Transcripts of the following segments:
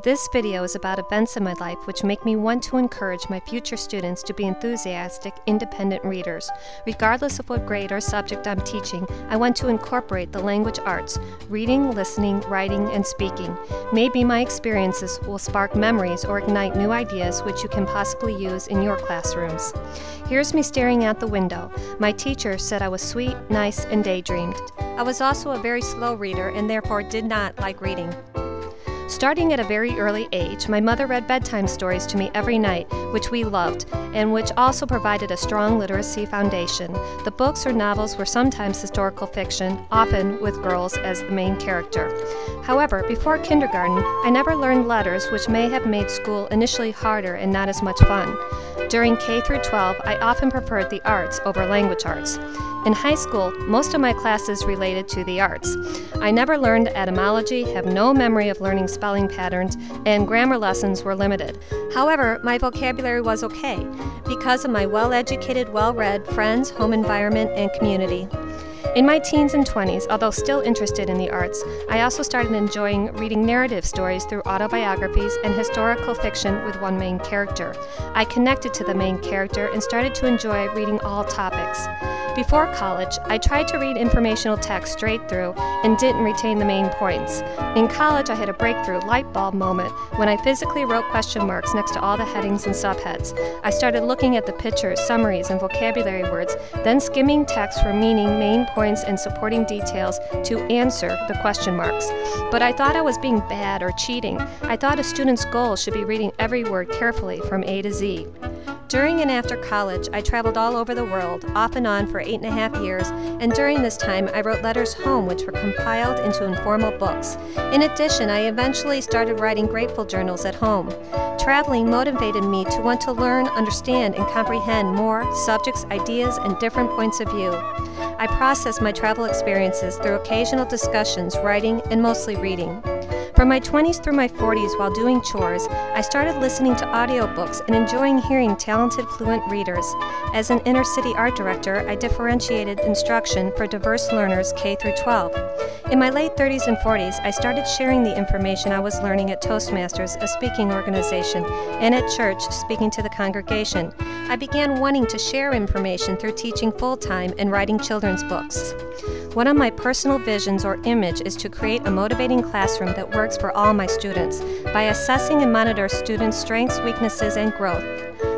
This video is about events in my life which make me want to encourage my future students to be enthusiastic, independent readers. Regardless of what grade or subject I'm teaching, I want to incorporate the language arts, reading, listening, writing, and speaking. Maybe my experiences will spark memories or ignite new ideas which you can possibly use in your classrooms. Here's me staring out the window. My teacher said I was sweet, nice, and daydreamed. I was also a very slow reader and therefore did not like reading. Starting at a very early age, my mother read bedtime stories to me every night, which we loved, and which also provided a strong literacy foundation. The books or novels were sometimes historical fiction, often with girls as the main character. However, before kindergarten, I never learned letters, which may have made school initially harder and not as much fun. During K through 12, I often preferred the arts over language arts. In high school, most of my classes related to the arts. I never learned etymology, have no memory of learning spelling patterns, and grammar lessons were limited. However, my vocabulary was okay because of my well-educated, well-read friends, home environment, and community. In my teens and 20s, although still interested in the arts, I also started enjoying reading narrative stories through autobiographies and historical fiction with one main character. I connected to the main character and started to enjoy reading all topics. Before college, I tried to read informational text straight through and didn't retain the main points. In college, I had a breakthrough light bulb moment when I physically wrote question marks next to all the headings and subheads. I started looking at the pictures, summaries, and vocabulary words, then skimming text for meaning, main points, and supporting details to answer the question marks. But I thought I was being bad or cheating. I thought a student's goal should be reading every word carefully from A to Z. During and after college, I traveled all over the world, off and on for 8.5 years, and during this time I wrote letters home which were compiled into informal books. In addition, I eventually started writing grateful journals at home. Traveling motivated me to want to learn, understand, and comprehend more subjects, ideas, and different points of view. I processed my travel experiences through occasional discussions, writing, and mostly reading. From my 20s through my 40s, while doing chores, I started listening to audiobooks and enjoying hearing talented, fluent readers. As an inner-city art director, I differentiated instruction for diverse learners K through 12. In my late 30s and 40s, I started sharing the information I was learning at Toastmasters, a speaking organization, and at church, speaking to the congregation. I began wanting to share information through teaching full-time and writing children's books. One of my personal visions or image is to create a motivating classroom that works for all my students by assessing and monitor students' strengths, weaknesses, and growth.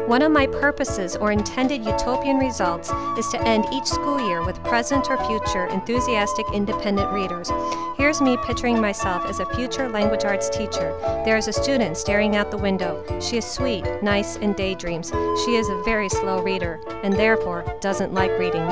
One of my purposes or intended utopian results is to end each school year with present or future enthusiastic independent readers. Here's me picturing myself as a future language arts teacher. There is a student staring out the window. She is sweet, nice, and daydreams. She is a very slow reader and therefore doesn't like reading.